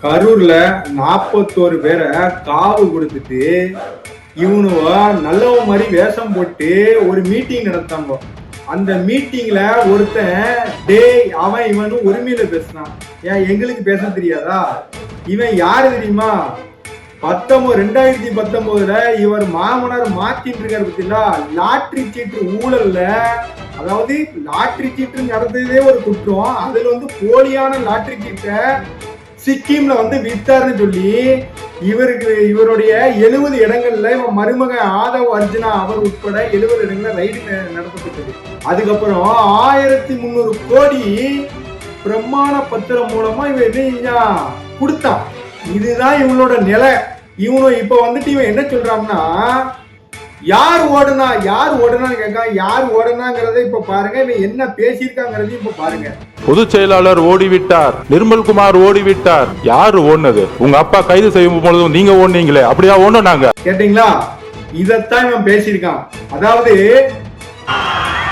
கரூர்ல 41 பேரை காவு கொடுத்துட்டு இவனுவ நல்லவ மாதிரி வேஷம் போட்டு ஒரு மீட்டிங் நடத்தாங்க. அந்த மீட்டிங்ல ஒருத்தன் அவன் இவனும் உரிமையில பேசினான். ஏன் எங்களுக்கு பேச தெரியாதா? இவன் யாரு தெரியுமா? 2019 இவர் மாமனார் மாத்திட்டு இருக்காரு பத்தியா, லாட்ரி சீட்டு ஊழல்ல, அதாவது லாட்ரி சீட்டு நடந்ததே ஒரு குற்றம். அதுல போலியான லாட்ரி சீட்டை சிக்கிம்ல வித்தாருன்னு சொல்லி இவருடைய 70 இடங்கள்ல இவன் மருமக ஆதவ் அர்ஜுனா அவர் உட்பட 70 இடங்கள்ல ரைடு நடத்தப்பட்டது. அதுக்கப்புறம் 1300 கோடி பிரமாண பத்திரம் மூலமா இவன் கொடுத்தான். இதுதான் இவனோட நிலை. இவனும் இப்ப இவன் என்ன சொல்றான்னா, யார் ஓடுனான்னு கேட்க, யார் ஓடுனாங்கிறத இப்ப பாருங்க. இவன் என்ன பேசியிருக்காங்கிறதையும் இப்ப பாருங்க. பொதுச் செயலாளர் ஓடிவிட்டார், நிர்மல்குமார் ஓடிவிட்டார். யாரு ஓடுனது? உங்க அப்பா கைது செய்யும் பொழுது நீங்க ஓடுனீங்களே, அப்படியா ஓடுனாங்க? கேட்டீங்களா? இதத்தான் இவன் பேசியிருக்கான். அதாவது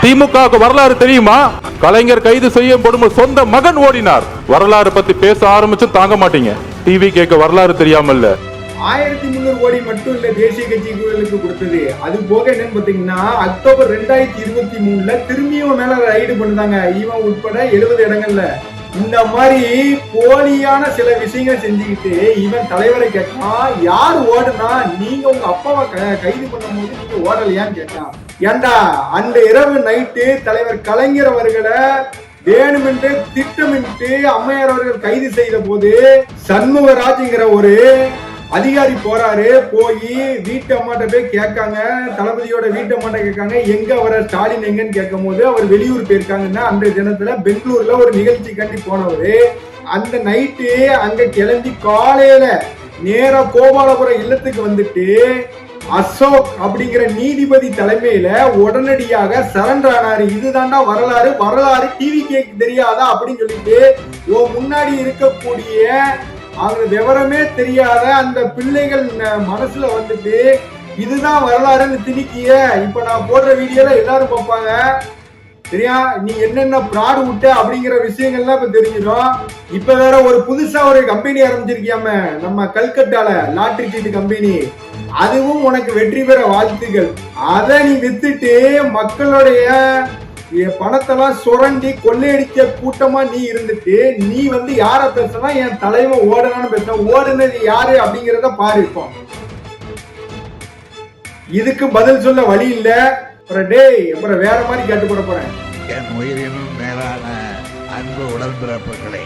திமுக வரலாறு தெரியுமா? கலைஞர் கைது செய்யப்படும் சொந்த மகன் ஓடினார். வரலாறு பத்தி பேச ஆரம்பிச்சு தாங்க மாட்டீங்க. டிவி கேட்க வரலாறு தெரியாமல்ல. 1300 கோடி மட்டும் இல்ல தேசிய கட்சிகளுக்கு கொடுத்தது. அது போக என்னன்னு பாத்தீங்கன்னா, அக்டோபர் 2023 திரும்பியும் மேல ரைடு பண்ணுதாங்க. இவன் உட்பட 70 இடங்கள்ல இந்த மாதிரி போலியான சில விஷயங்கள் செஞ்சுக்கிட்டு இவன் தலைவரை கேட்கான், யார் ஓடுனா? நீங்க உங்க அப்பாவை கைது பண்ணும் போது நீங்க ஓடலையான்னு கேட்டான். ஏண்டா, அந்த இரவு நைட்டு தலைவர் கலைஞர் அவர்களை வேணுமென்று திட்டமிட்டு அம்மையார் அவர்கள் கைது செய்த போது சண்முகராஜ்ங்கிற ஒரு அதிகாரி போறாரு. போய் வீட்டு அம்மாட்ட போய் கேட்காங்க, தளபதியோட வீட்டு அம்மாட்ட கேட்காங்க, எங்க வர ஸ்டாலின் எங்கன்னு கேட்கும் போது அவர் வெளியூர் போயிருக்காங்கன்னா, அந்த தினத்துல பெங்களூர்ல ஒரு நிகழ்ச்சி கண்டி போனவரு அந்த நைட்டு அங்க கிளம்பி காலையில நேரா கோபாலபுரம் இல்லத்துக்கு வந்துட்டு அசோக் அப்படிங்கிற நீதிபதி தலைமையில உடனடியாக சரண்டர் ஆனாரு. இதுதான்டா வரலாறு. வரலாறு டிவி கேக்கு தெரியாதா அப்படின்னு சொல்லிட்டு முன்னாடி இருக்கக்கூடிய அவங்க விவரமே தெரியாத அந்த பிள்ளைகள் மனசுல இதுதான் வரலாறுன்னு திணிக்கிய. இப்ப நான் போடுற வீடியோல எல்லாரும் பார்ப்பாங்க. சரியா? நீ என்னென்ன பிராடு விட்ட அப்படிங்கிற விஷயங்கள்லாம் இப்ப தெரிஞ்சிடும். இப்ப வேற ஒரு புதுசா ஒரு கம்பெனி ஆரம்பிச்சிருக்கியாம நம்ம கல்கட்டால லாட்ரி சீட்டு கம்பெனி. அதுவும் உனக்கு வெற்றி பெற வாழ்த்துக்கள். அதை நீ வித்துட்டு மக்களுடைய பணத்தெல்லாம் சுரண்டி கொள்ளையடிச்ச கூட்டமா நீ இருந்துட்டு நீ யார பேசுனா, என் தலைவன் ஓடனான்னு பேச. ஓடுனது யாரு அப்படிங்கிறத பாரு. இப்போ இதுக்கு பதில் சொல்ல வழி இல்ல. அப்புறம் வேற மாதிரி கேட்டு போட போறேன். என் உயிரினும் மேலான அன்பு உடன்பிறப்புகளே,